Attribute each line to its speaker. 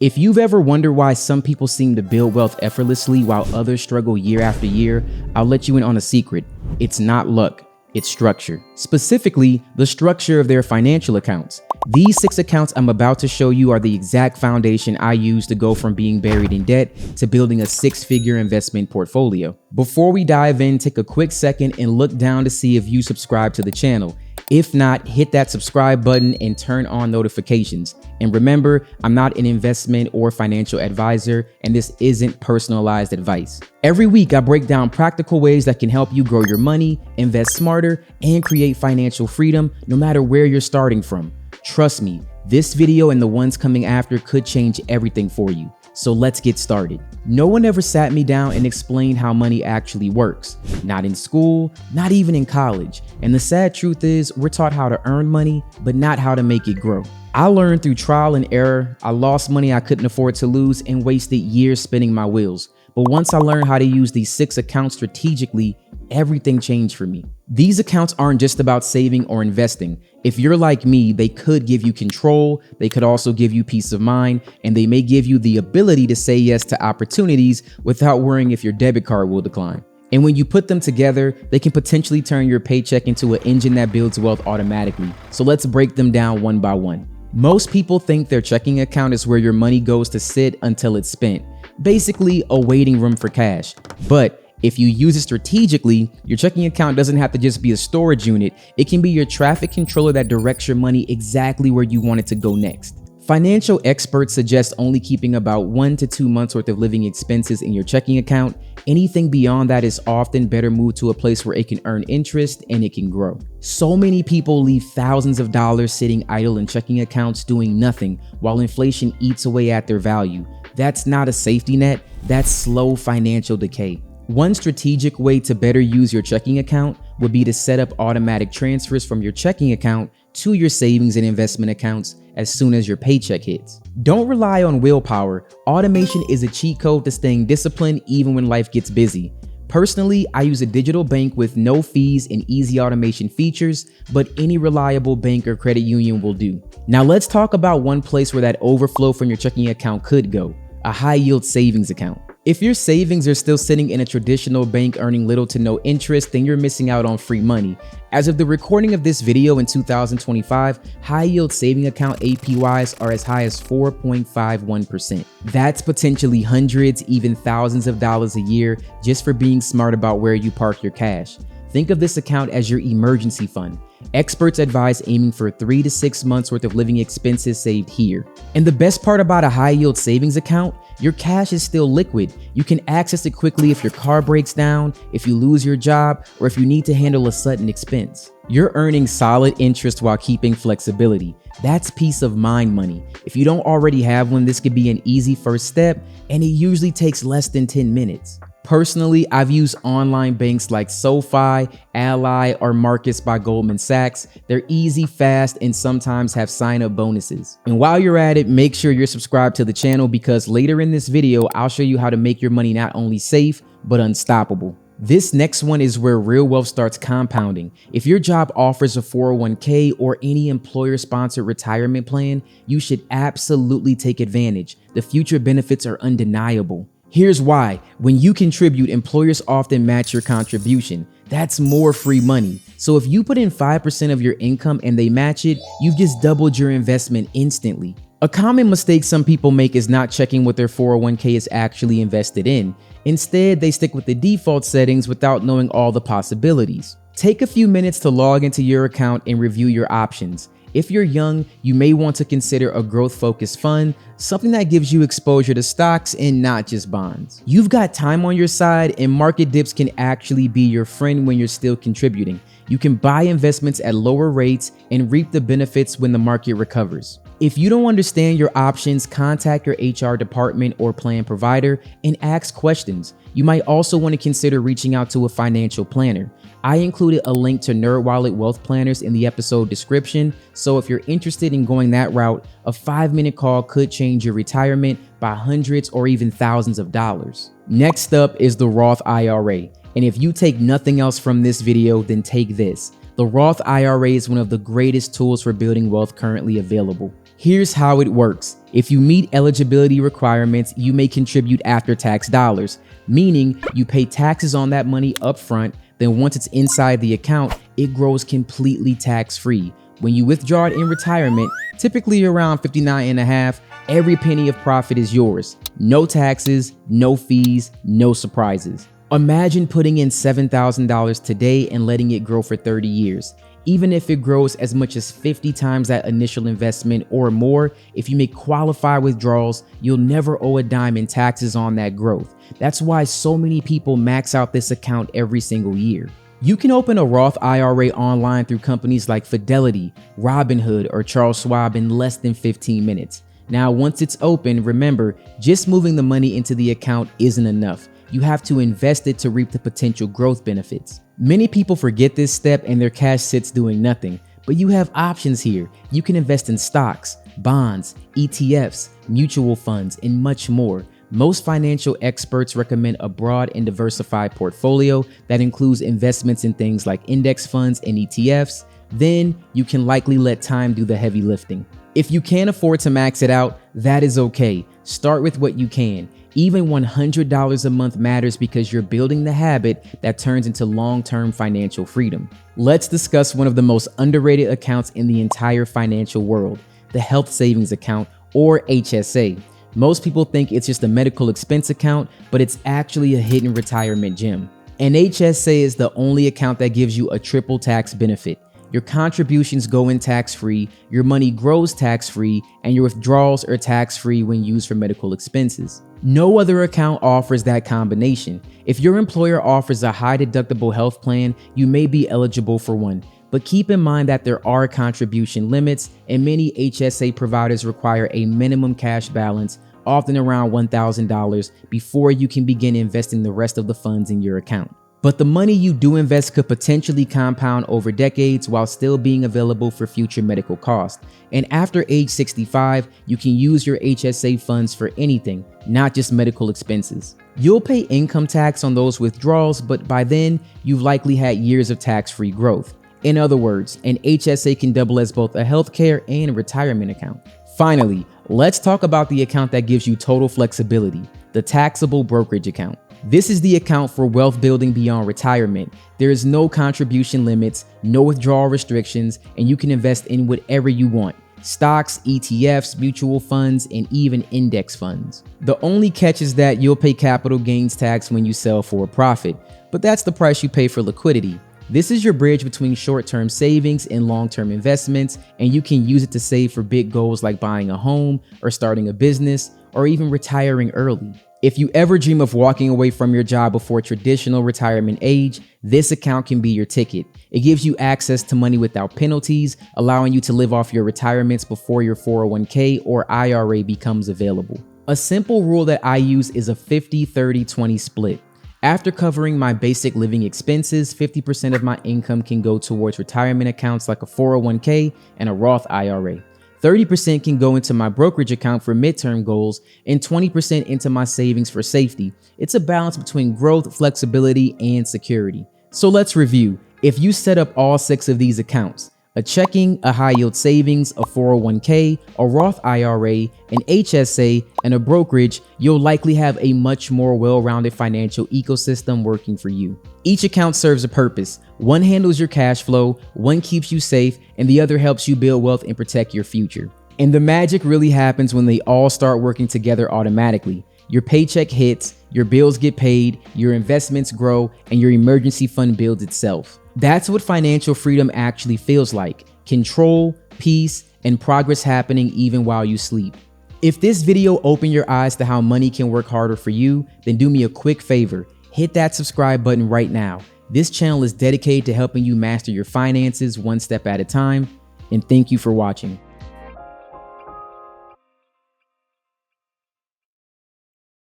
Speaker 1: If you've ever wondered why some people seem to build wealth effortlessly while others struggle year after year, I'll let you in on a secret. It's not luck, it's structure. Specifically, the structure of their financial accounts. These 6 accounts I'm about to show you are the exact foundation I use to go from being buried in debt to building a 6-figure investment portfolio. Before we dive in, take a quick second and look down to see if you subscribe to the channel. If not, hit that subscribe button and turn on notifications. And remember, I'm not an investment or financial advisor, and this isn't personalized advice. Every week, I break down practical ways that can help you grow your money, invest smarter, and create financial freedom no matter where you're starting from. Trust me, this video and the ones coming after could change everything for you. So let's get started. No one ever sat me down and explained how money actually works. Not in school, not even in college. And the sad truth is, we're taught how to earn money, but not how to make it grow. I learned through trial and error. I lost money I couldn't afford to lose and wasted years spinning my wheels. But once I learned how to use these 6 accounts strategically, everything changed for me. These accounts aren't just about saving or investing. If you're like me, they could give you control, they could also give you peace of mind, and they may give you the ability to say yes to opportunities without worrying if your debit card will decline. And when you put them together, they can potentially turn your paycheck into an engine that builds wealth automatically. So let's break them down one by one. Most people think their checking account is where your money goes to sit until it's spent. Basically, a waiting room for cash. But if you use it strategically, your checking account doesn't have to just be a storage unit. It can be your traffic controller that directs your money exactly where you want it to go next. Financial experts suggest only keeping about 1 to 2 months worth of living expenses in your checking account. Anything beyond that is often better moved to a place where it can earn interest and it can grow. So many people leave thousands of dollars sitting idle in checking accounts doing nothing while inflation eats away at their value. That's not a safety net, that's slow financial decay. One strategic way to better use your checking account would be to set up automatic transfers from your checking account to your savings and investment accounts as soon as your paycheck hits. Don't rely on willpower. Automation is a cheat code to staying disciplined even when life gets busy. Personally, I use a digital bank with no fees and easy automation features, but any reliable bank or credit union will do. Now let's talk about one place where that overflow from your checking account could go: a high-yield savings account. If your savings are still sitting in a traditional bank earning little to no interest, then you're missing out on free money. As of the recording of this video in 2025, high-yield saving account APYs are as high as 4.51%. That's potentially hundreds, even thousands of dollars a year just for being smart about where you park your cash. Think of this account as your emergency fund. Experts advise aiming for 3 to 6 months worth of living expenses saved here. And the best part about a high-yield savings account, your cash is still liquid. You can access it quickly if your car breaks down, if you lose your job, or if you need to handle a sudden expense. You're earning solid interest while keeping flexibility. That's peace of mind money. If you don't already have one, this could be an easy first step, and it usually takes less than 10 minutes. Personally, I've used online banks like SoFi, Ally, or Marcus by Goldman Sachs. They're easy, fast, and sometimes have sign-up bonuses. And while you're at it, make sure you're subscribed to the channel because later in this video, I'll show you how to make your money not only safe, but unstoppable. This next one is where real wealth starts compounding. If your job offers a 401k or any employer-sponsored retirement plan, you should absolutely take advantage. The future benefits are undeniable. Here's why. When you contribute, employers often match your contribution. That's more free money. So if you put in 5% of your income and they match it, you've just doubled your investment instantly. A common mistake some people make is not checking what their 401k is actually invested in. Instead, they stick with the default settings without knowing all the possibilities. Take a few minutes to log into your account and review your options. If you're young, you may want to consider a growth-focused fund, something that gives you exposure to stocks and not just bonds. You've got time on your side, and market dips can actually be your friend when you're still contributing. You can buy investments at lower rates and reap the benefits when the market recovers. If you don't understand your options, contact your HR department or plan provider and ask questions. You might also want to consider reaching out to a financial planner. I included a link to NerdWallet wealth planners in the episode description, so if you're interested in going that route, a 5-minute call could change your retirement by hundreds or even thousands of dollars. Next up is the Roth IRA, and if you take nothing else from this video, then take this. The Roth IRA is one of the greatest tools for building wealth currently available. Here's how it works. If you meet eligibility requirements, you may contribute after-tax dollars, meaning you pay taxes on that money upfront, then once it's inside the account, it grows completely tax-free. When you withdraw it in retirement, typically around 59 and a half, every penny of profit is yours. No taxes, no fees, no surprises. Imagine putting in $7,000 today and letting it grow for 30 years. Even if it grows as much as 50 times that initial investment or more, if you make qualified withdrawals, you'll never owe a dime in taxes on that growth. That's why so many people max out this account every single year. You can open a Roth IRA online through companies like Fidelity, Robinhood, or Charles Schwab in less than 15 minutes. Now, once it's open, remember, just moving the money into the account isn't enough. You have to invest it to reap the potential growth benefits. Many people forget this step and their cash sits doing nothing, but you have options here. You can invest in stocks, bonds, ETFs, mutual funds, and much more. Most financial experts recommend a broad and diversified portfolio that includes investments in things like index funds and ETFs. Then you can likely let time do the heavy lifting. If you can't afford to max it out, that is okay. Start with what you can. Even $100 a month matters because you're building the habit that turns into long-term financial freedom. Let's discuss one of the most underrated accounts in the entire financial world, the Health Savings Account, or HSA. Most people think it's just a medical expense account, but it's actually a hidden retirement gem. An HSA is the only account that gives you a triple tax benefit. Your contributions go in tax-free, your money grows tax-free, and your withdrawals are tax-free when used for medical expenses. No other account offers that combination. If your employer offers a high-deductible health plan, you may be eligible for one. But keep in mind that there are contribution limits, and many HSA providers require a minimum cash balance, often around $1,000, before you can begin investing the rest of the funds in your account. But the money you do invest could potentially compound over decades while still being available for future medical costs. And after age 65, you can use your HSA funds for anything, not just medical expenses. You'll pay income tax on those withdrawals, but by then, you've likely had years of tax-free growth. In other words, an HSA can double as both a healthcare and retirement account. Finally, let's talk about the account that gives you total flexibility, the taxable brokerage account. This is the account for wealth building beyond retirement. There is no contribution limits, no withdrawal restrictions, and you can invest in whatever you want. Stocks, ETFs, mutual funds, and even index funds. The only catch is that you'll pay capital gains tax when you sell for a profit, but that's the price you pay for liquidity. This is your bridge between short-term savings and long-term investments, and you can use it to save for big goals like buying a home or starting a business or even retiring early. If you ever dream of walking away from your job before traditional retirement age, this account can be your ticket. It gives you access to money without penalties, allowing you to live off your retirements before your 401k or IRA becomes available. A simple rule that I use is a 50-30-20 split. After covering my basic living expenses, 50% of my income can go towards retirement accounts like a 401k and a Roth IRA. 30% can go into my brokerage account for midterm goals, and 20% into my savings for safety. It's a balance between growth, flexibility, and security. So let's review. If you set up all 6 of these accounts, a checking, a high yield savings, a 401k, a Roth IRA, an HSA, and a brokerage, you'll likely have a much more well-rounded financial ecosystem working for you. Each account serves a purpose. One handles your cash flow, one keeps you safe, and the other helps you build wealth and protect your future. And the magic really happens when they all start working together automatically. Your paycheck hits, your bills get paid, your investments grow, and your emergency fund builds itself. That's what financial freedom actually feels like. Control, peace, and progress happening even while you sleep. If this video opened your eyes to how money can work harder for you, then do me a quick favor. Hit that subscribe button right now. This channel is dedicated to helping you master your finances one step at a time. And thank you for watching.